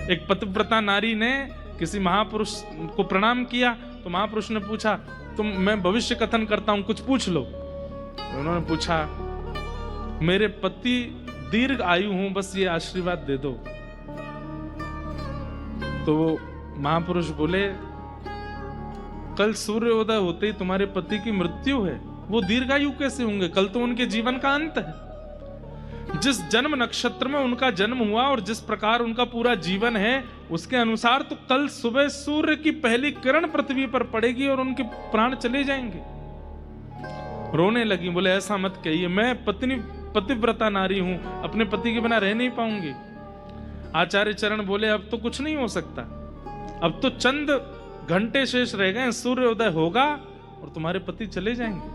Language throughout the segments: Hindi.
एक पतिव्रता नारी ने किसी महापुरुष को प्रणाम किया तो महापुरुष ने पूछा, तुम मैं भविष्य कथन करता हूं, कुछ पूछ लो। उन्होंने पूछा, मेरे पति दीर्घ आयु हूं, बस ये आशीर्वाद दे दो। तो वो महापुरुष बोले, कल सूर्योदय होते ही तुम्हारे पति की मृत्यु है, वो दीर्घायु कैसे होंगे? कल तो उनके जीवन का अंत है। जिस जन्म नक्षत्र में उनका जन्म हुआ और जिस प्रकार उनका पूरा जीवन है, उसके अनुसार तो कल सुबह सूर्य की पहली किरण पृथ्वी पर पड़ेगी और उनके प्राण चले जाएंगे। रोने लगी, बोले ऐसा मत कहिए, मैं पतिव्रता नारी हूं, अपने पति के बिना रह नहीं पाऊंगी। आचार्य चरण बोले, अब तो कुछ नहीं हो सकता, अब तो चंद घंटे शेष रह गए, सूर्योदय होगा और तुम्हारे पति चले जाएंगे।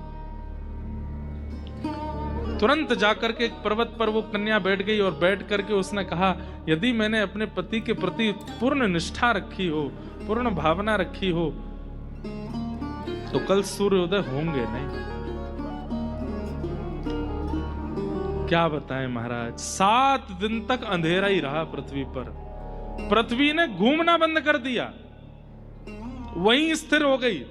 तुरंत जाकर के एक पर्वत पर वो कन्या बैठ गई और बैठ करके उसने कहा, यदि मैंने अपने पति के प्रति पूर्ण निष्ठा रखी हो, पूर्ण भावना रखी हो, तो कल सूर्योदय होंगे नहीं। क्या बताएं महाराज, 7 दिन तक अंधेरा ही रहा पृथ्वी पर। पृथ्वी ने घूमना बंद कर दिया, वहीं स्थिर हो गई।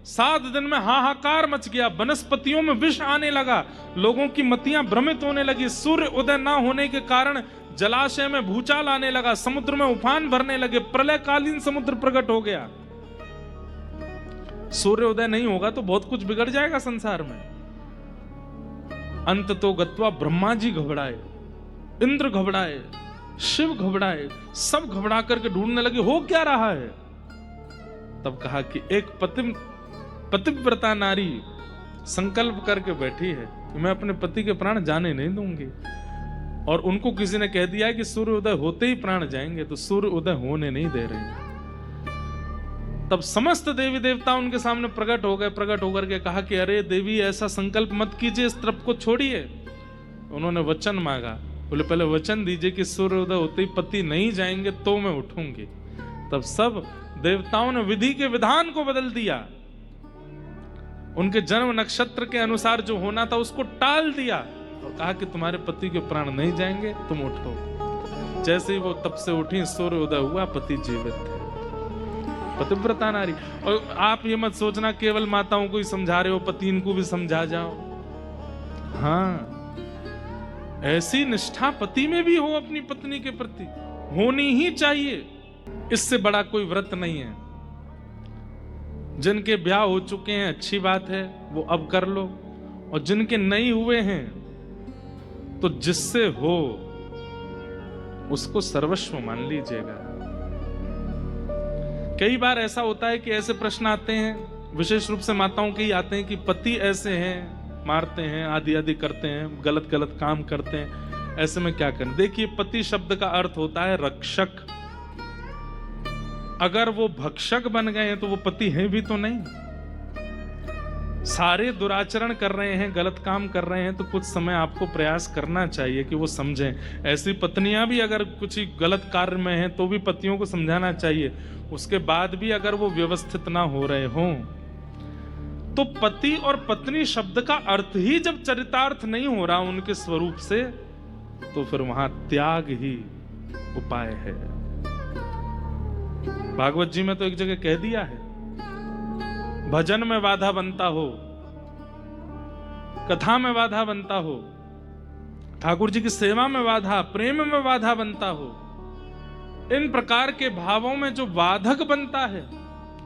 7 दिन में हाहाकार मच गया, वनस्पतियों में विष आने लगा, लोगों की मतियां भ्रमित होने लगी। सूर्य उदय ना होने के कारण जलाशय में भूचाल आने लगा, समुद्र में उफान भरने लगे, प्रलयकालीन समुद्र प्रकट हो गया। सूर्य उदय नहीं होगा तो बहुत कुछ बिगड़ जाएगा संसार में। अंत तो गत्वा ब्रह्मा जी घबराए, इंद्र घबराए, शिव घबराए, सब घबरा करके ढूंढने लगे हो क्या रहा है। तब कहा कि एक पतिव्रता नारी संकल्प करके बैठी है कि मैं अपने पति के प्राण जाने नहीं दूंगी, और उनको किसी ने कह दिया है कि सूर्य उदय होते ही प्राण जाएंगे, तो सूर्य उदय होने नहीं दे रहे। तब समस्त देवी देवता उनके सामने प्रकट हो गए। प्रकट होकर के कहा कि अरे देवी, ऐसा संकल्प मत कीजिए, इस तरफ को छोड़िए। उन्होंने वचन मांगा, बोले पहले वचन दीजिए कि सूर्य उदय होते ही पति नहीं जाएंगे तो मैं उठूंगी। तब सब देवताओं ने विधि के विधान को बदल दिया, उनके जन्म नक्षत्र के अनुसार जो होना था उसको टाल दिया और कहा कि तुम्हारे पति के प्राण नहीं जाएंगे, तुम उठो। जैसे ही वो तब से उठी, सूर्य उदय हुआ, पति जीवित थे। पतिव्रता नारी। और आप ये मत सोचना केवल माताओं को ही समझा रहे हो, पति इनको भी समझा जाओ। हाँ, ऐसी निष्ठा पति में भी हो अपनी पत्नी के प्रति, होनी ही चाहिए। इससे बड़ा कोई व्रत नहीं है। जिनके ब्याह हो चुके हैं अच्छी बात है, वो अब कर लो, और जिनके नहीं हुए हैं तो जिससे हो उसको सर्वस्व मान लीजिएगा। कई बार ऐसा होता है कि ऐसे प्रश्न आते हैं, विशेष रूप से माताओं के ही आते हैं कि पति ऐसे हैं, मारते हैं, आदि आदि करते हैं, गलत गलत काम करते हैं, ऐसे में क्या करें। देखिए, पति शब्द का अर्थ होता है रक्षक। अगर वो भक्षक बन गए हैं तो वो पति हैं भी तो नहीं। सारे दुराचरण कर रहे हैं, गलत काम कर रहे हैं, तो कुछ समय आपको प्रयास करना चाहिए कि वो समझें। ऐसी पत्नियां भी अगर कुछ गलत कार्य में हैं तो भी पतियों को समझाना चाहिए। उसके बाद भी अगर वो व्यवस्थित ना हो रहे हों तो पति और पत्नी शब्द का अर्थ ही जब चरितार्थ नहीं हो रहा उनके स्वरूप से, तो फिर वहां त्याग ही उपाय है। भागवत जी में तो एक जगह कह दिया है, भजन में बाधा बनता हो, कथा में बाधा बनता हो, ठाकुर जी की सेवा में बाधा, प्रेम में बाधा बनता हो, इन प्रकार के भावों में जो बाधक बनता है,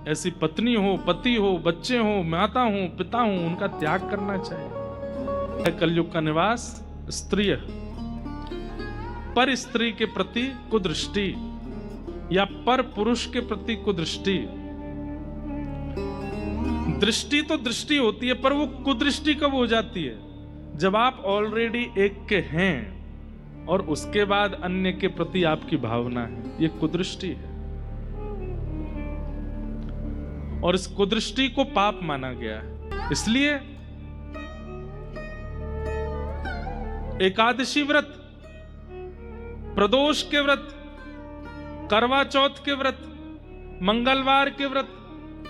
ऐसी पत्नी हो, पति हो, बच्चे हो, माता हो, पिता हो, उनका त्याग करना चाहिए। कलयुग का निवास स्त्री, पर स्त्री के प्रति कुदृष्टि या पर पुरुष के प्रति कुदृष्टि। दृष्टि तो दृष्टि होती है, पर वो कुदृष्टि कब हो जाती है? जब आप ऑलरेडी एक के हैं और उसके बाद अन्य के प्रति आपकी भावना है, ये कुदृष्टि है। और इस कुदृष्टि को पाप माना गया है। इसलिए एकादशी व्रत, प्रदोष के व्रत, करवा चौथ के व्रत, मंगलवार के व्रत,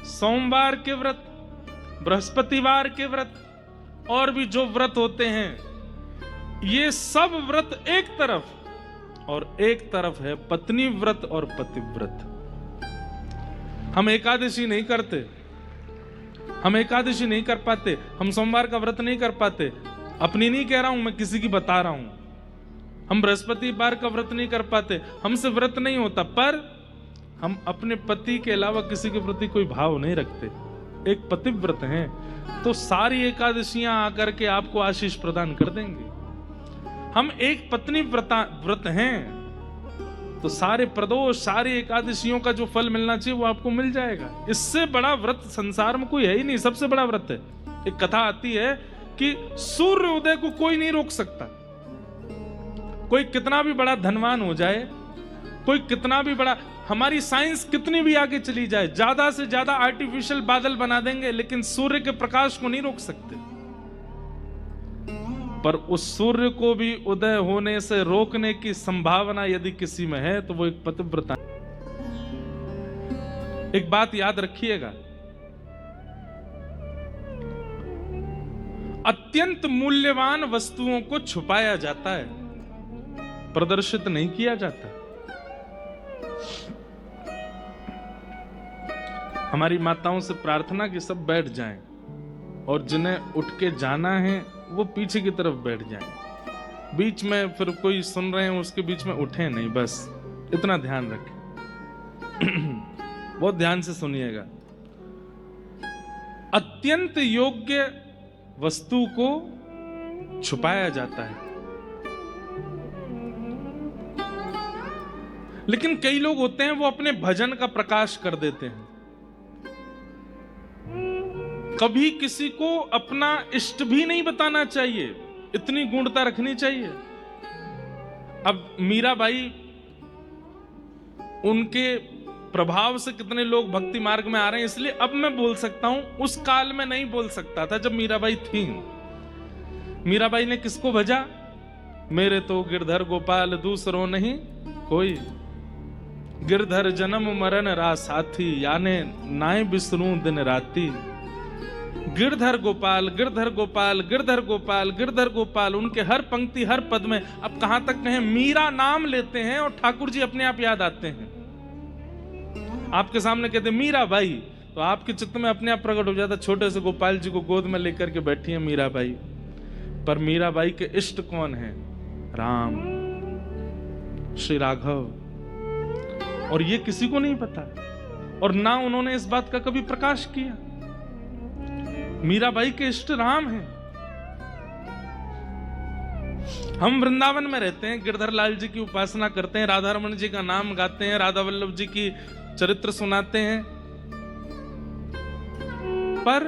सोमवार के व्रत, बृहस्पतिवार के व्रत, और भी जो व्रत होते हैं, ये सब व्रत एक तरफ और एक तरफ है पत्नी व्रत और पतिव्रत। हम एकादशी नहीं करते, हम एकादशी नहीं कर पाते, हम सोमवार का व्रत नहीं कर पाते। अपनी नहीं कह रहा हूं, मैं किसी की बता रहा हूं। हम बृहस्पतिवार का व्रत नहीं कर पाते, हमसे व्रत नहीं होता, पर हम अपने पति के अलावा किसी के प्रति कोई भाव नहीं रखते, एक पतिव्रत हैं, तो सारी एकादशियां आकर के आपको आशीष प्रदान कर देंगे। हम एक पत्नी व्रत हैं, तो सारे प्रदोष, सारी एकादशियों का जो फल मिलना चाहिए वो आपको मिल जाएगा। इससे बड़ा व्रत संसार में कोई है ही नहीं, सबसे बड़ा व्रत है। एक कथा आती है कि सूर्य उदय को कोई नहीं रोक सकता। कोई कितना भी बड़ा धनवान हो जाए, कोई कितना भी बड़ा, हमारी साइंस कितनी भी आगे चली जाए, ज्यादा से ज्यादा आर्टिफिशियल बादल बना देंगे, लेकिन सूर्य के प्रकाश को नहीं रोक सकते। पर उस सूर्य को भी उदय होने से रोकने की संभावना यदि किसी में है तो वो एक पतिव्रता। एक बात याद रखिएगा, अत्यंत मूल्यवान वस्तुओं को छुपाया जाता है, प्रदर्शित नहीं किया जाता। हमारी माताओं से प्रार्थना कि सब बैठ जाएं और जिन्हें उठ के जाना है वो पीछे की तरफ बैठ जाएं। बीच में फिर कोई सुन रहे हैं उसके बीच में उठे नहीं, बस इतना ध्यान रखें। बहुत ध्यान से सुनिएगा। अत्यंत योग्य वस्तु को छुपाया जाता है, लेकिन कई लोग होते हैं वो अपने भजन का प्रकाश कर देते हैं। कभी किसी को अपना इष्ट भी नहीं बताना चाहिए, इतनी गुणता रखनी चाहिए। अब मीराबाई, उनके प्रभाव से कितने लोग भक्ति मार्ग में आ रहे हैं, इसलिए अब मैं बोल सकता हूं, उस काल में नहीं बोल सकता था जब मीराबाई थी। मीराबाई ने किसको भजा? मेरे तो गिरधर गोपाल दूसरों नहीं कोई, गिरधर जन्म मरण रा साथी, याने नाय बिसरूं दिन राती। गिरधर गोपाल, गिरधर गोपाल, गिरधर गोपाल, गिरधर गोपाल, उनके हर पंक्ति हर पद में अब कहां तक कहें मीरा नाम लेते हैं और ठाकुर जी अपने आप याद आते हैं। आपके सामने कहते मीराबाई तो आपके चित्त में अपने आप प्रकट हो जाता, छोटे से गोपाल जी को गोद में लेकर के बैठी है मीराबाई। पर मीराबाई के इष्ट कौन है? राम, श्री राघव। और ये किसी को नहीं पता, और ना उन्होंने इस बात का कभी प्रकाश किया। मीराबाई के इष्ट राम हैं। हम वृंदावन में रहते हैं, गिरधर लाल जी की उपासना करते हैं, राधा रमन जी का नाम गाते हैं, राधा वल्लभ जी की चरित्र सुनाते हैं, पर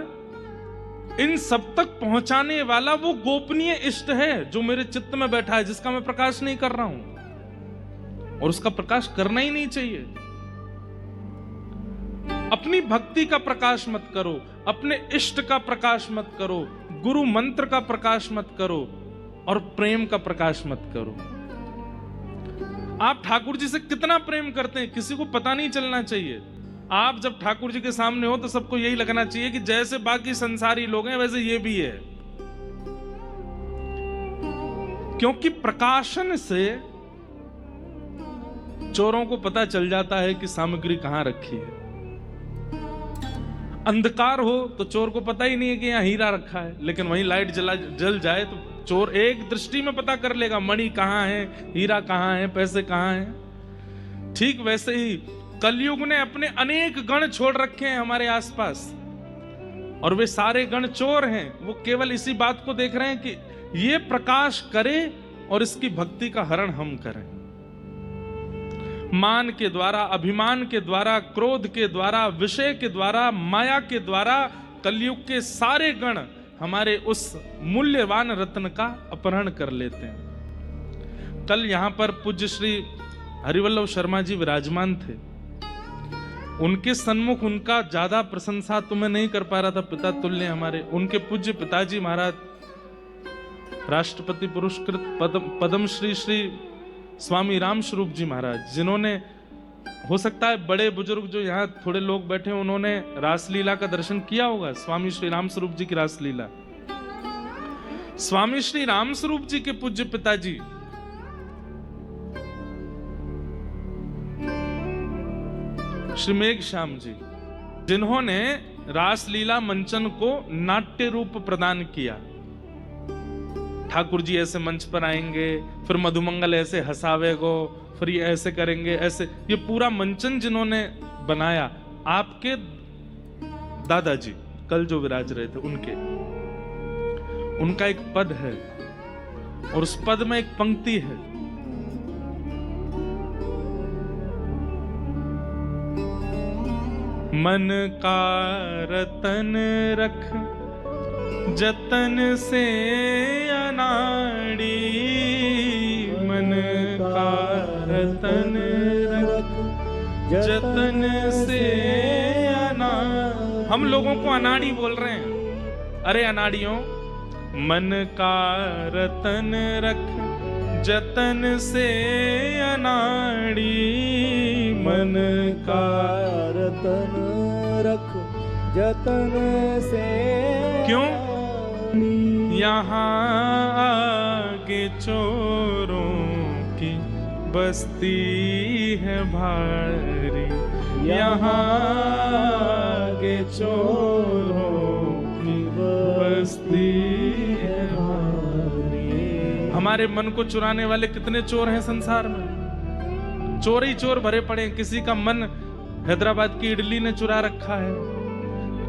इन सब तक पहुंचाने वाला वो गोपनीय इष्ट है जो मेरे चित्त में बैठा है, जिसका मैं प्रकाश नहीं कर रहा हूं, और उसका प्रकाश करना ही नहीं चाहिए। अपनी भक्ति का प्रकाश मत करो, अपने इष्ट का प्रकाश मत करो, गुरु मंत्र का प्रकाश मत करो, और प्रेम का प्रकाश मत करो। आप ठाकुर जी से कितना प्रेम करते हैं किसी को पता नहीं चलना चाहिए। आप जब ठाकुर जी के सामने हो तो सबको यही लगना चाहिए कि जैसे बाकी संसारी लोग हैं वैसे ये भी है, क्योंकि प्रकाशन से चोरों को पता चल जाता है कि सामग्री कहां रखी है। अंधकार हो तो चोर को पता ही नहीं है कि यहाँ हीरा रखा है, लेकिन वहीं लाइट जल जाए तो चोर एक दृष्टि में पता कर लेगा मणि कहाँ है, हीरा कहाँ है, पैसे कहाँ हैं। ठीक वैसे ही कलयुग ने अपने अनेक गण छोड़ रखे हैं हमारे आसपास, और वे सारे गण चोर हैं। वो केवल इसी बात को देख रहे हैं कि ये प्रकाश करे और इसकी भक्ति का हरण हम करें। मान के द्वारा, अभिमान के द्वारा, क्रोध के द्वारा, विषय के द्वारा, माया के द्वारा कलयुग के सारे गण हमारे उस मूल्यवान रत्न का अपहरण कर लेते हैं। कल यहां पर पूज्य श्री हरिवल्लभ शर्मा जी विराजमान थे। उनके सन्मुख उनका ज्यादा प्रशंसा तो मैं नहीं कर पा रहा था, पिता तुल्य हमारे उनके पूज्य पिताजी महाराज राष्ट्रपति पुरस्कृत पद्मश्री श्री स्वामी राम स्वरूप जी महाराज, जिन्होंने, हो सकता है बड़े बुजुर्ग जो यहाँ थोड़े लोग बैठे हैं उन्होंने रासलीला का दर्शन किया होगा। स्वामी श्री राम स्वरूप जी की रासलीला, स्वामी श्री राम स्वरूप जी के पूज्य पिताजी श्री मेघ श्याम जी, जिन्होंने रासलीला मंचन को नाट्य रूप प्रदान किया। ठाकुर जी ऐसे मंच पर आएंगे, फिर मधुमंगल ऐसे हंसावेगो, फिर ये ऐसे करेंगे, ऐसे, ये पूरा मंचन जिन्होंने बनाया, आपके दादाजी कल जो विराज रहे थे उनका एक पद है, और उस पद में एक पंक्ति है, मन का रतन रख जतन से अनाड़ी, मन का रतन रख जतन से अनाड़ी। हम लोगों को अनाड़ी बोल रहे हैं, अरे अनाड़ियों, मन का रतन रख जतन से अनाड़ी, मन का रतन रख जतन से। क्यों? यहाँ आगे चोरों की बस्ती है भारी, यहाँ आगे चोरों की बस्ती है भारी। हमारे मन को चुराने वाले कितने चोर हैं संसार में, चोर ही चोर भरे पड़े हैं। किसी का मन हैदराबाद की इडली ने चुरा रखा है,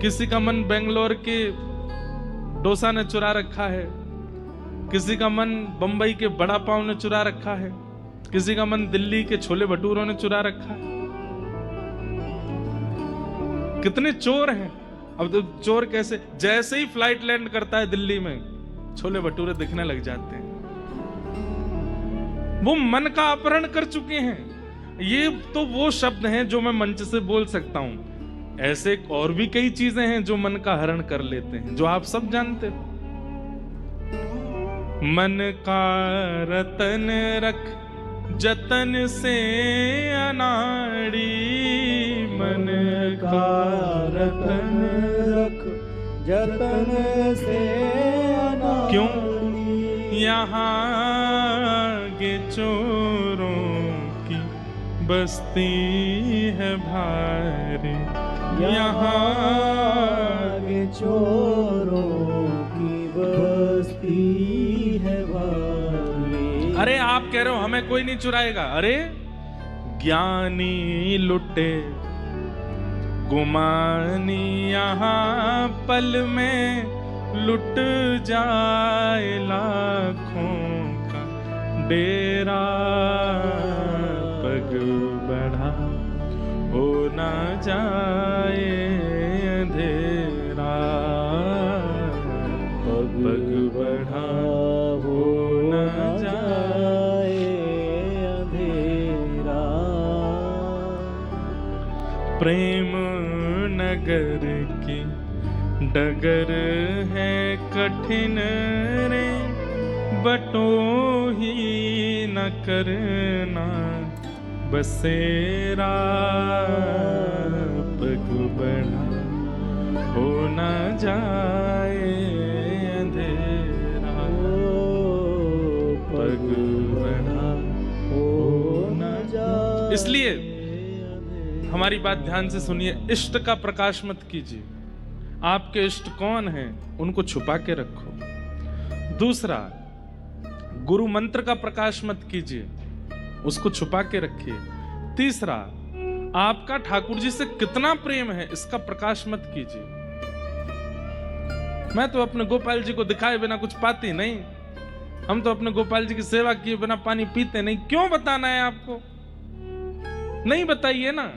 किसी का मन बेंगलोर के डोसा ने चुरा रखा है, किसी का मन बंबई के बड़ा पाव ने चुरा रखा है, किसी का मन दिल्ली के छोले भटूरों ने चुरा रखा है। कितने चोर हैं। अब तो चोर कैसे, जैसे ही फ्लाइट लैंड करता है दिल्ली में, छोले भटूरे दिखने लग जाते हैं। वो मन का अपहरण कर चुके हैं। ये तो वो शब्द हैं जो मैं मंच से बोल सकता हूं, ऐसे और भी कई चीजें हैं जो मन का हरण कर लेते हैं, जो आप सब जानते हो। मन का रतन रख जतन से अनाड़ी, मन का रतन रख जतन से अनाड़ी। क्यों? यहाँ आगे चोरों की बस्ती है भारी, यहाँ आगे चोरों की बस्ती है भारी। अरे आप कह रहे हो हमें कोई नहीं चुराएगा, अरे ज्ञानी लुटे गुमानी यहाँ पल में लुट जाए लाखों का डेरा, पग बढ़ा हो ना जाए अंधेरा, पग बढ़ा हो ना जाए अंधेरा। प्रेम नगर की डगर है कठिन रे, बटो ही न करना बसेरा, पग बढ़ा हो न जाए अंधेरा, पग बढ़ा हो न जाए। इसलिए हमारी बात ध्यान से सुनिए, इष्ट का प्रकाश मत कीजिए। आपके इष्ट कौन हैं उनको छुपा के रखो। दूसरा, गुरु मंत्र का प्रकाश मत कीजिए, उसको छुपा के रखिए। तीसरा, आपका ठाकुर जी से कितना प्रेम है इसका प्रकाश मत कीजिए। मैं तो अपने गोपाल जी को दिखाए बिना कुछ पाती नहीं, हम तो अपने गोपाल जी की सेवा किए बिना पानी पीते नहीं। क्यों बताना है आपको? नहीं बताइए ना।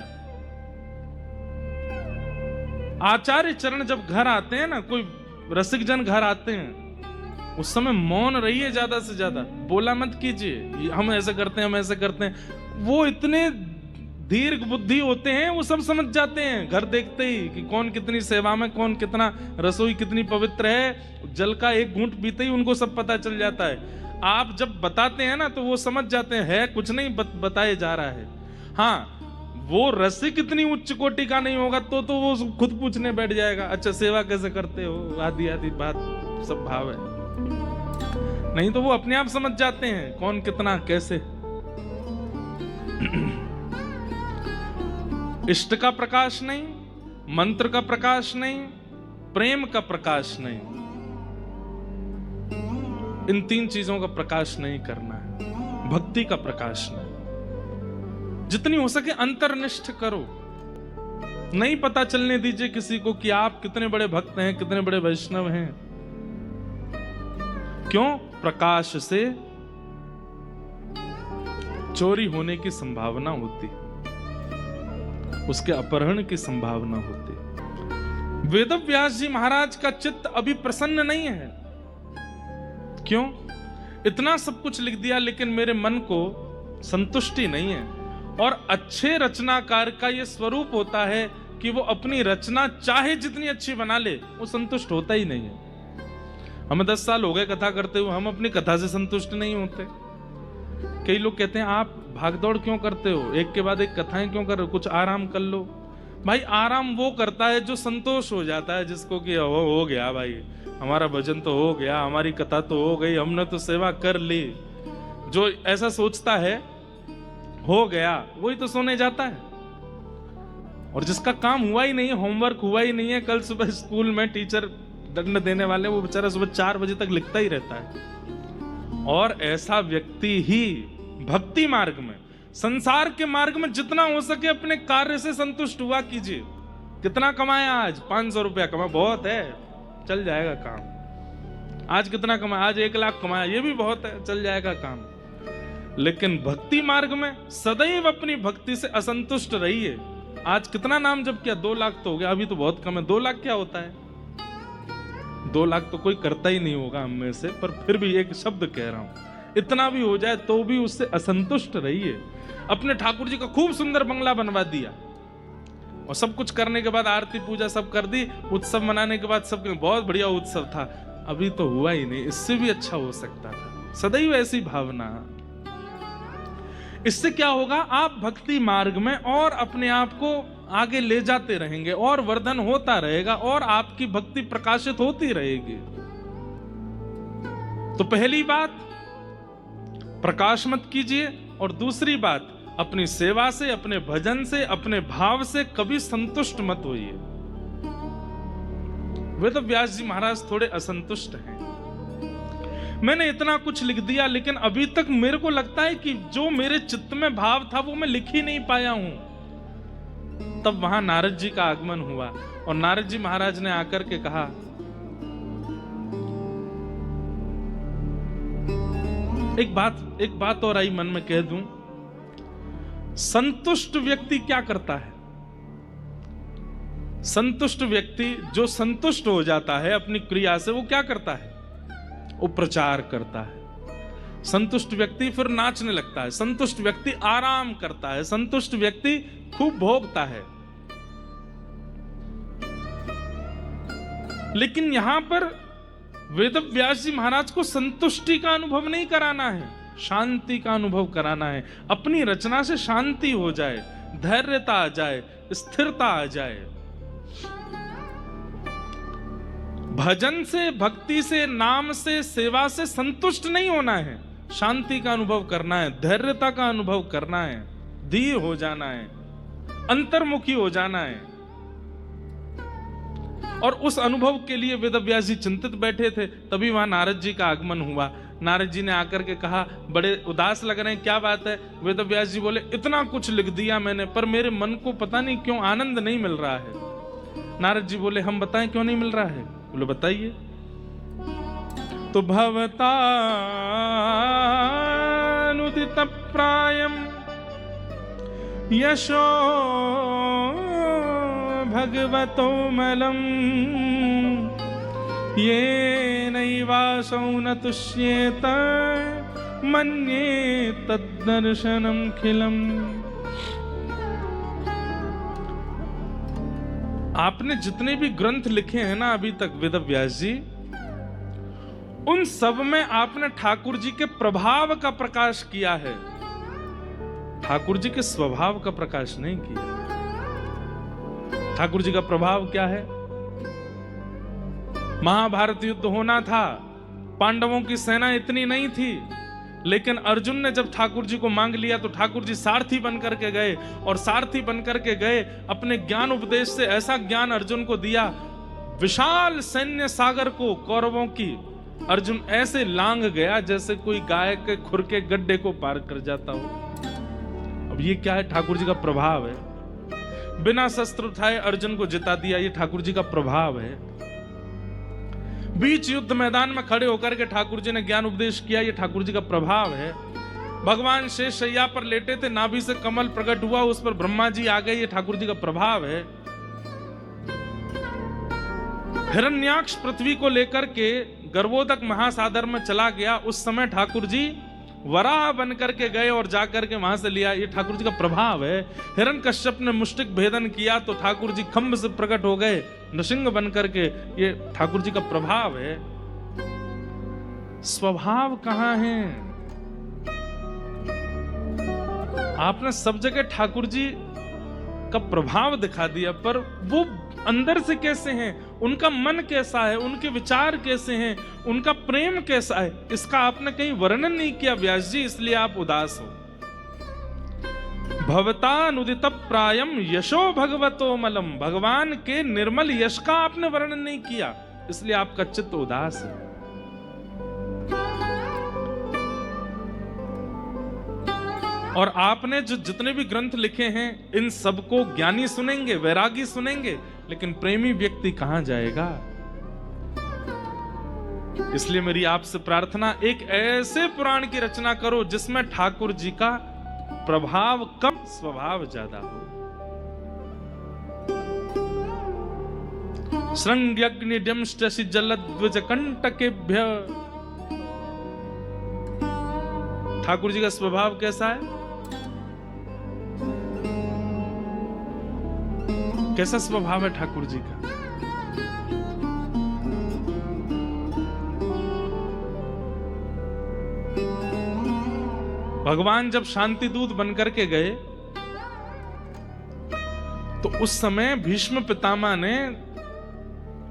आचार्य चरण जब घर आते हैं ना, कोई रसिक जन घर आते हैं, उस समय मौन रहिए, ज्यादा से ज्यादा बोला मत कीजिए, हम ऐसे करते हैं, हम ऐसे करते हैं। वो इतने दीर्घ बुद्धि होते हैं, वो सब समझ जाते हैं घर देखते ही कि कौन कितनी सेवा में, कौन कितना, रसोई कितनी पवित्र है। जल का एक घूंट पीते ही उनको सब पता चल जाता है। आप जब बताते हैं ना तो वो समझ जाते हैं है कुछ नहीं बताया जा रहा है। हाँ, वो रसिक इतनी उच्च कोटि का नहीं होगा तो वो खुद पूछने बैठ जाएगा, अच्छा सेवा कैसे करते हो, आदि आदि बात सब भाव है। नहीं तो वो अपने आप समझ जाते हैं कौन कितना कैसे। इष्ट का प्रकाश नहीं, मंत्र का प्रकाश नहीं, प्रेम का प्रकाश नहीं, इन तीन चीजों का प्रकाश नहीं करना है, भक्ति का प्रकाश नहीं। जितनी हो सके अंतर्निष्ठ करो, नहीं पता चलने दीजिए किसी को कि आप कितने बड़े भक्त हैं, कितने बड़े वैष्णव हैं। क्यों? प्रकाश से चोरी होने की संभावना होती है, उसके अपहरण की संभावना होती है। वेदव्यास जी महाराज का चित्त अभी प्रसन्न नहीं है। क्यों? इतना सब कुछ लिख दिया लेकिन मेरे मन को संतुष्टि नहीं है। और अच्छे रचनाकार का यह स्वरूप होता है कि वो अपनी रचना चाहे जितनी अच्छी बना ले, वो संतुष्ट होता ही नहीं है। हमें 10 साल हो गए कथा करते हुए, हम अपनी कथा से संतुष्ट नहीं होते। कई लोग कहते हैं आप भागदौड़ क्यों करते हो, एक के बाद एक कथाएं क्यों कर रहे हो, कुछ आराम कर लो। भाई आराम वो करता है जो संतोष हो जाता है, जिसको कि हो गया भाई, हमारा भजन तो हो गया, हमारी कथा तो हो गई, हमने तो सेवा कर ली। जो ऐसा सोचता है हो गया, वही तो सोने जाता है। और जिसका काम हुआ ही नहीं है, होमवर्क हुआ ही नहीं है, कल सुबह स्कूल में टीचर दंड देने वाले, वो बेचारा सुबह 4 बजे तक लिखता ही रहता है। और ऐसा व्यक्ति ही भक्ति मार्ग में, संसार के मार्ग में जितना हो सके अपने कार्य से संतुष्ट हुआ कीजिए। कितना कमाया आज? 500 रुपया कमा, बहुत है, चल जाएगा काम। आज कितना कमाया? आज 1 लाख कमाया, ये भी बहुत है, चल जाएगा काम। लेकिन भक्ति मार्ग में सदैव अपनी भक्ति से असंतुष्ट रहिए। आज कितना नाम जप किया? 2 लाख तो हो गया, अभी तो बहुत कम है। 2 लाख क्या होता है? 2 लाख तो कोई करता ही नहीं होगा हम में से, पर फिर भी एक शब्द कह रहा हूं, इतना भी हो जाए तो भी उससे असंतुष्ट रहिए। अपने ठाकुर जी का खूब सुंदर बंगला बनवा दिया और सब कुछ करने के बाद आरती पूजा सब कर दी, उत्सव मनाने के बाद सब बहुत बढ़िया उत्सव था, अभी तो हुआ ही नहीं, इससे भी अच्छा हो सकता था। सदैव ऐसी भावना। इससे क्या होगा? आप भक्ति मार्ग में और अपने आप को आगे ले जाते रहेंगे और वर्धन होता रहेगा और आपकी भक्ति प्रकाशित होती रहेगी। तो पहली बात, प्रकाश मत कीजिए। और दूसरी बात, अपनी सेवा से, अपने भजन से, अपने भाव से कभी संतुष्ट मत होइए। वेदव्यास जी महाराज थोड़े असंतुष्ट हैं। मैंने इतना कुछ लिख दिया लेकिन अभी तक मेरे को लगता है कि जो मेरे चित्त में भाव था वो मैं लिख ही नहीं पाया हूं। तब वहां नारद जी का आगमन हुआ और नारद जी महाराज ने आकर के कहा, एक बात और आई मन में कह दूं। संतुष्ट व्यक्ति क्या करता है? संतुष्ट व्यक्ति जो संतुष्ट हो जाता है अपनी क्रिया से, वो क्या करता है? वो प्रचार करता है। संतुष्ट व्यक्ति फिर नाचने लगता है, संतुष्ट व्यक्ति आराम करता है, संतुष्ट व्यक्ति खूब भोगता है। लेकिन यहां पर वेदव्यास जी महाराज को संतुष्टि का अनुभव नहीं कराना है, शांति का अनुभव कराना है। अपनी रचना से शांति हो जाए, धैर्यता आ जाए, स्थिरता आ जाए। भजन से, भक्ति से, नाम से, सेवा से संतुष्ट नहीं होना है, शांति का अनुभव करना है, धैर्यता का अनुभव करना है, धीर हो जाना है, अंतर्मुखी हो जाना है। और उस अनुभव के लिए वेदव्यास जी चिंतित बैठे थे। तभी वहां नारद जी का आगमन हुआ। नारद जी ने आकर के कहा, बड़े उदास लग रहे हैं, क्या बात है? वेदव्यास जी बोले, इतना कुछ लिख दिया मैंने, पर मेरे मन को पता नहीं क्यों आनंद नहीं मिल रहा है। नारद जी बोले, हम बताएं क्यों नहीं मिल रहा है? बोले, बताइए। तो भवता अनुदित प्रायम यशो भगवतो मलम ये नैवासौ न तुष्येत मन्ये तद्दर्शनम खिलम। आपने जितने भी ग्रंथ लिखे हैं ना अभी तक वेदव्यास जी, उन सब में आपने ठाकुर जी के प्रभाव का प्रकाश किया है, ठाकुर जी के स्वभाव का प्रकाश नहीं किया। ठाकुर जी का प्रभाव क्या है? महाभारत युद्ध होना था, पांडवों की सेना इतनी नहीं थी, लेकिन अर्जुन ने जब ठाकुर जी को मांग लिया तो ठाकुर जी सारथी बन करके गए, और सारथी बन करके गए, अपने ज्ञान उपदेश से ऐसा ज्ञान अर्जुन को दिया, विशाल सैन्य सागर को कौरवों की अर्जुन ऐसे लांग गया जैसे कोई गाय के खुर के गड्ढे को पार कर जाता हो। अब ये क्या है? ठाकुर जी का प्रभाव है। बिना शस्त्र उठाए अर्जुन को जिता दिया, ये ठाकुर जी का प्रभाव है। बीच युद्ध मैदान में खड़े होकर के ठाकुर जी ने ज्ञान उपदेश किया, ये ठाकुर जी का प्रभाव है। भगवान शेष शैया पर लेटे थे, नाभि से कमल प्रकट हुआ, उस पर ब्रह्मा जी आ गए, ये ठाकुर जी का प्रभाव है। हिरण्याक्ष पृथ्वी को लेकर के गर्भोदक महासागर में चला गया, उस समय ठाकुर जी वराह बन करके गए और जाकर के वहां से लिया, ये ठाकुर जी का प्रभाव है। हिरण्यकश्यप ने मुष्टिक भेदन किया तो ठाकुर जी खंभ से प्रकट हो गए नृसिंह बन करके, ये ठाकुर जी का प्रभाव है। स्वभाव कहां है? आपने सब जगह ठाकुर जी का प्रभाव दिखा दिया, पर वो अंदर से कैसे हैं, उनका मन कैसा है, उनके विचार कैसे हैं, उनका प्रेम कैसा है, इसका आपने कहीं वर्णन नहीं किया व्यास जी, इसलिए आप उदास हो। भवतानुदित प्रायम यशो भगवतो मलम, भगवान के निर्मल यश का आपने वर्णन नहीं किया, इसलिए आपका चित्त उदास है। और आपने जो जितने भी ग्रंथ लिखे हैं, इन सबको ज्ञानी सुनेंगे, वैरागी सुनेंगे, लेकिन प्रेमी व्यक्ति कहां जाएगा? इसलिए मेरी आपसे प्रार्थना, एक ऐसे पुराण की रचना करो जिसमें ठाकुर जी का प्रभाव कम, स्वभाव ज्यादा हो। श्रृंग्यग्निड्यंष्टसि जलद्विजकंटकेभ्य, ठाकुर जी का स्वभाव कैसा है? कैसा स्वभाव है ठाकुर जी का? भगवान जब शांति दूत बनकर के गए तो उस समय भीष्म पितामह ने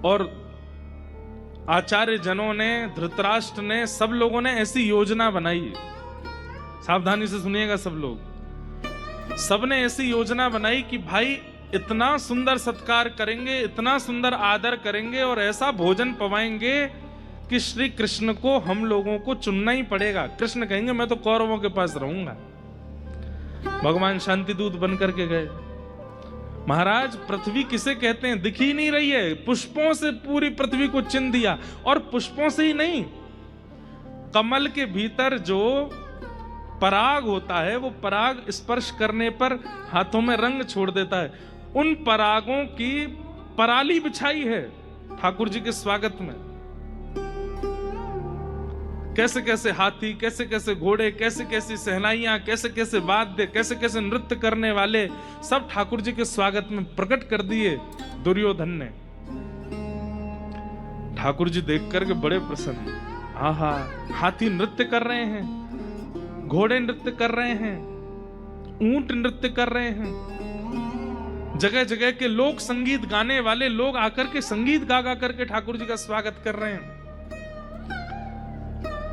और आचार्य जनों ने, धृतराष्ट्र ने, सब लोगों ने ऐसी योजना बनाई। सावधानी से सुनिएगा सब लोग। सबने ऐसी योजना बनाई कि भाई इतना सुंदर सत्कार करेंगे, इतना सुंदर आदर करेंगे और ऐसा भोजन पवाएंगे कि श्री कृष्ण को हम लोगों को चुनना ही पड़ेगा। कृष्ण कहेंगे मैं तो कौरवों के पास रहूंगा। भगवान शांति दूत बन करके गए। महाराज, पृथ्वी किसे कहते हैं दिख ही नहीं रही है, पुष्पों से पूरी पृथ्वी को चिन्ह दिया। और पुष्पों से ही नहीं, कमल के भीतर जो पराग होता है, वो पराग स्पर्श करने पर हाथों में रंग छोड़ देता है। उन परागों की पराली बिछाई है ठाकुर जी के स्वागत में। कैसे कैसे हाथी, कैसे कैसे घोड़े, कैसे कैसी सहनाइयां, कैसे कैसे वाद्य, कैसे कैसे नृत्य करने वाले, सब ठाकुर जी के स्वागत में प्रकट कर दिए दुर्योधन ने। ठाकुर जी देख करके बड़े प्रसन्न। आहा, हाथी नृत्य कर रहे हैं, घोड़े नृत्य कर रहे हैं, ऊंट नृत्य कर रहे हैं, जगह जगह के लोक संगीत गाने वाले लोग आकर के संगीत गा गा करके ठाकुर जी का स्वागत कर रहे हैं।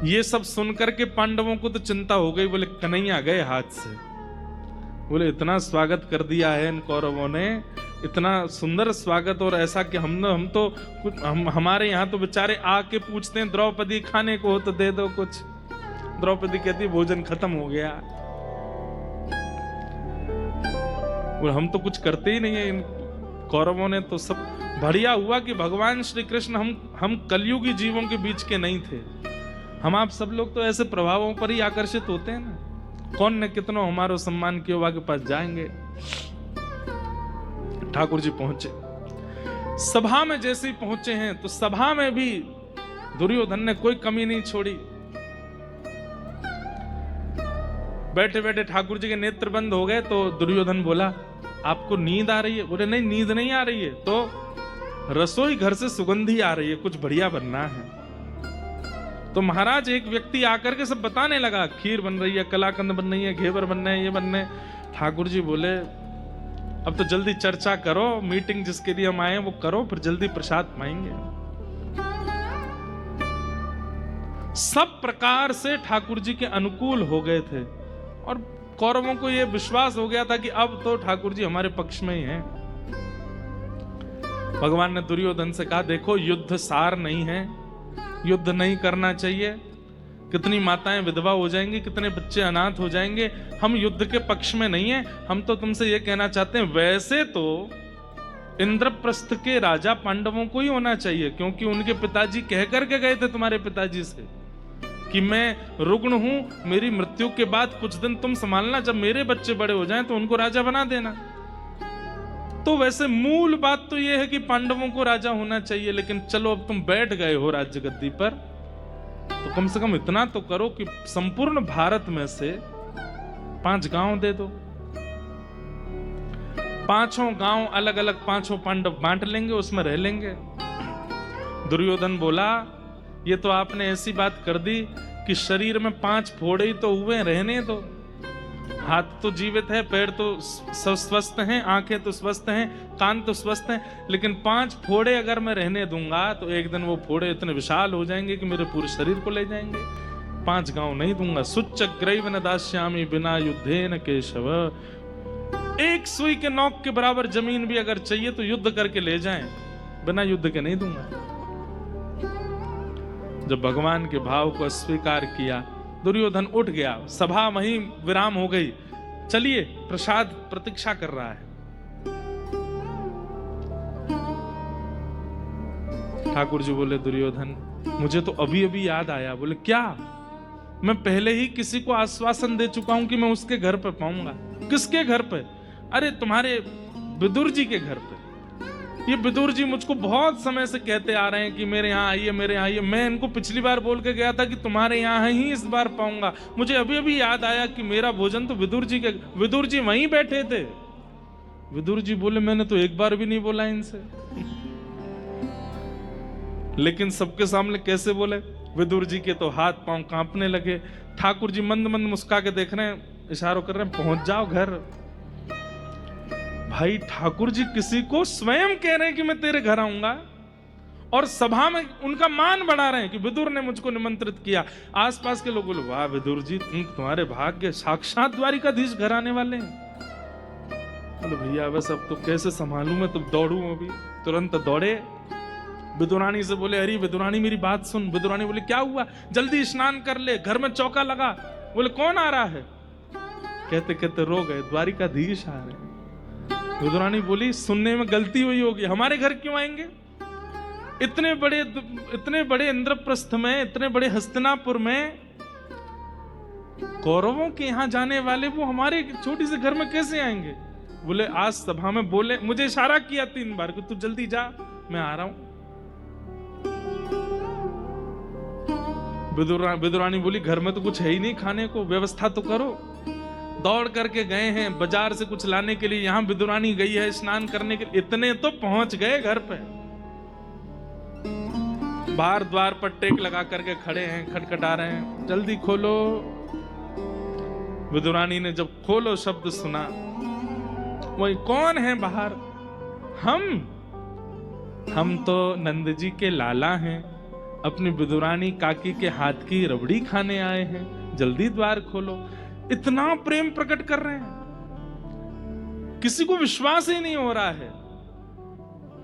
ये सब सुनकर के पांडवों को तो चिंता हो गई। बोले कन्हैया गए हाथ से। बोले इतना स्वागत कर दिया है इन कौरवों ने, इतना सुंदर स्वागत, और ऐसा कि हमारे यहाँ तो बेचारे आके पूछते हैं द्रौपदी खाने को हो तो दे दो कुछ। द्रौपदी कहती है भोजन खत्म हो गया। और हम तो कुछ करते ही नहीं है। इन कौरवों ने तो सब बढ़िया हुआ कि भगवान श्री कृष्ण हम कलयुगी जीवों के बीच के नहीं थे। हम आप सब लोग तो ऐसे प्रभावों पर ही आकर्षित होते हैं ना। कौन ने कितना हमारो सम्मान किया हुआ के पास जाएंगे। ठाकुर जी पहुंचे सभा में। जैसे ही पहुंचे हैं तो सभा में भी दुर्योधन ने कोई कमी नहीं छोड़ी। बैठे बैठे ठाकुर जी के नेत्र बंद हो गए तो दुर्योधन बोला आपको नींद आ रही है? बोले नहीं, नींद नहीं आ रही है, तो रसोई घर से सुगंधी आ रही है, कुछ बढ़िया बनना है। तो महाराज एक व्यक्ति आकर के सब बताने लगा, खीर बन रही है, कलाकंद बन रही है, घेवर बन रहे हैं, ये बन रहे हैं। ठाकुर जी बोले अब तो जल्दी चर्चा करो, मीटिंग जिसके लिए हम आए वो करो, फिर जल्दी प्रसाद पाएंगे। सब प्रकार से ठाकुर जी के अनुकूल हो गए थे और कौरवों को यह विश्वास हो गया था कि अब तो ठाकुर जी हमारे पक्ष में ही हैं। भगवान ने दुर्योधन से कहा, देखो युद्ध सार नहीं है, युद्ध नहीं करना चाहिए, कितनी माताएं विधवा हो जाएंगी, कितने बच्चे अनाथ हो जाएंगे, हम युद्ध के पक्ष में नहीं है। हम तो तुमसे यह कहना चाहते हैं, वैसे तो इंद्रप्रस्थ के राजा पांडवों को ही होना चाहिए, क्योंकि उनके पिताजी कह करके गए थे तुम्हारे पिताजी से कि मैं रुग्ण हूं, मेरी मृत्यु के बाद कुछ दिन तुम संभालना, जब मेरे बच्चे बड़े हो जाएं तो उनको राजा बना देना। तो वैसे मूल बात तो यह है कि पांडवों को राजा होना चाहिए, लेकिन चलो अब तुम बैठ गए हो राज्य गद्दी पर, तो कम से कम इतना तो करो कि संपूर्ण भारत में से 5 गांव दे दो। 5 गांव अलग अलग 5 पांडव बांट लेंगे, उसमें रह लेंगे। दुर्योधन बोला, ये तो आपने ऐसी बात कर दी कि शरीर में 5 फोड़े ही तो हुए, रहने दो। हाथ तो जीवित है, पैर तो स्वस्थ हैं, आंखें तो स्वस्थ हैं, कान तो स्वस्थ हैं, लेकिन 5 फोड़े अगर मैं रहने दूंगा तो एक दिन वो फोड़े इतने विशाल हो जाएंगे कि मेरे पूरे शरीर को ले जाएंगे। 5 गांव नहीं दूंगा। सुच्चग्रैव न दास्यामि बिना युद्धेन केशव। एक सुई के नोक के बराबर जमीन भी अगर चाहिए तो युद्ध करके ले जाएं, बिना युद्ध के नहीं दूंगा। जब भगवान के भाव को अस्वीकार किया, दुर्योधन उठ गया, सभा वहीं विराम हो गई। चलिए, प्रसाद प्रतीक्षा कर रहा है। ठाकुर जी बोले, दुर्योधन मुझे तो अभी अभी याद आया। बोले, क्या? मैं पहले ही किसी को आश्वासन दे चुका हूं कि मैं उसके घर पे पाऊंगा। किसके घर पे? अरे तुम्हारे विदुर जी के घर पे। ये विदुर जी मुझको बहुत समय से कहते आ रहे हैं कि मेरे यहाँ आइए, मेरे यहाँ आइए। मैं इनको पिछली बार बोल के गया था कि तुम्हारे यहाँ ही इस बार पाऊंगा। मुझे अभी अभी याद आया कि मेरा भोजन तो विदुर जी वहीं बैठे थे। विदुर जी बोले, मैंने तो एक बार भी नहीं बोला इनसे। लेकिन सबके सामने कैसे बोले? विदुर जी के तो हाथ पांव कांपने लगे। ठाकुर जी मंद मंद मुस्का के देख रहे हैं, इशारों कर रहे हैं, पहुंच जाओ घर। भाई ठाकुर जी किसी को स्वयं कह रहे हैं कि मैं तेरे घर आऊंगा, और सभा में उनका मान बढ़ा रहे हैं कि विदुर ने मुझको निमंत्रित किया। आसपास के लोग बोले, वाह विदुर जी, तुम्हारे भाग्य, साक्षात द्वारिकाधीश घर आने वाले हैं। बोले, भैया बस अब तो कैसे संभालूं मैं, तो दौड़ूं अभी। तुरंत दौड़े, विदुरानी से बोले, अरे विदुरानी मेरी बात सुन। विदुरानी बोले, क्या हुआ? जल्दी स्नान कर ले, घर में चौका लगा। बोले, कौन आ रहा है? कहते कहते रो गए, द्वारिकाधीश आ रहे हैं। विदुरानी बोली, सुनने में गलती हुई होगी, हमारे घर क्यों आएंगे? इतने बड़े इंद्रप्रस्थ में, इतने बड़े हस्तिनापुर में कौरवों के यहां जाने वाले वो हमारे छोटी से घर में कैसे आएंगे? बोले, आज सभा में बोले, मुझे इशारा किया 3 बार कि तू जल्दी जा, मैं आ रहा हूं। विदुरानी बोली, घर में तो कुछ है ही नहीं खाने को, व्यवस्था तो करो। दौड़ करके गए हैं बाजार से कुछ लाने के लिए, यहां विदुरानी गई है स्नान करने के लिए। इतने तो पहुंच गए घर पे, बाहर द्वार पर टेक लगा करके खड़े हैं, खटखटा रहे हैं, जल्दी खोलो। विदुरानी ने जब खोलो शब्द सुना, वही कौन है बाहर? हम तो नंद जी के लाला हैं, अपनी विदुरानी काकी के हाथ की रबड़ी खाने आए हैं, जल्दी द्वार खोलो। इतना प्रेम प्रकट कर रहे हैं, किसी को विश्वास ही नहीं हो रहा है।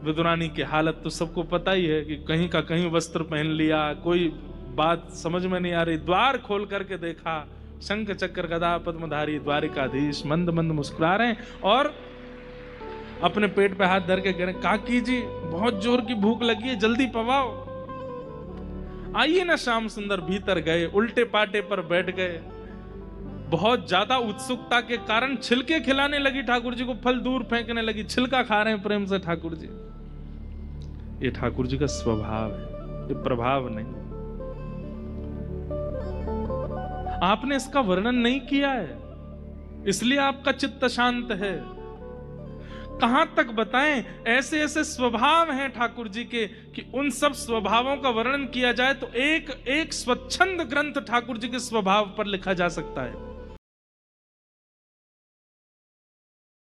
विदुरानी की हालत तो सबको पता ही है कि कहीं का कहीं वस्त्र पहन लिया, कोई बात समझ में नहीं आ रही। द्वार खोल करके देखा, शंख चक्र गदा पद्मधारी द्वारिकाधीश मंद मंद मुस्कुरा रहे हैं और अपने पेट पे हाथ धर के कह रहे, काकी जी बहुत जोर की भूख लगी है, जल्दी पवाओ। आइए ना श्याम सुंदर भीतर गए, उल्टे पाटे पर बैठ गए। बहुत ज्यादा उत्सुकता के कारण छिलके खिलाने लगी ठाकुर जी को, फल दूर फेंकने लगी, छिलका खा रहे हैं प्रेम से ठाकुर जी। ये ठाकुर जी का स्वभाव है, ये प्रभाव नहीं। आपने इसका वर्णन नहीं किया है, इसलिए आपका चित्त शांत है। कहां तक बताएं? ऐसे ऐसे स्वभाव हैं ठाकुर जी के कि उन सब स्वभावों का वर्णन किया जाए तो एक स्वच्छंद ग्रंथ ठाकुर जी के स्वभाव पर लिखा जा सकता है।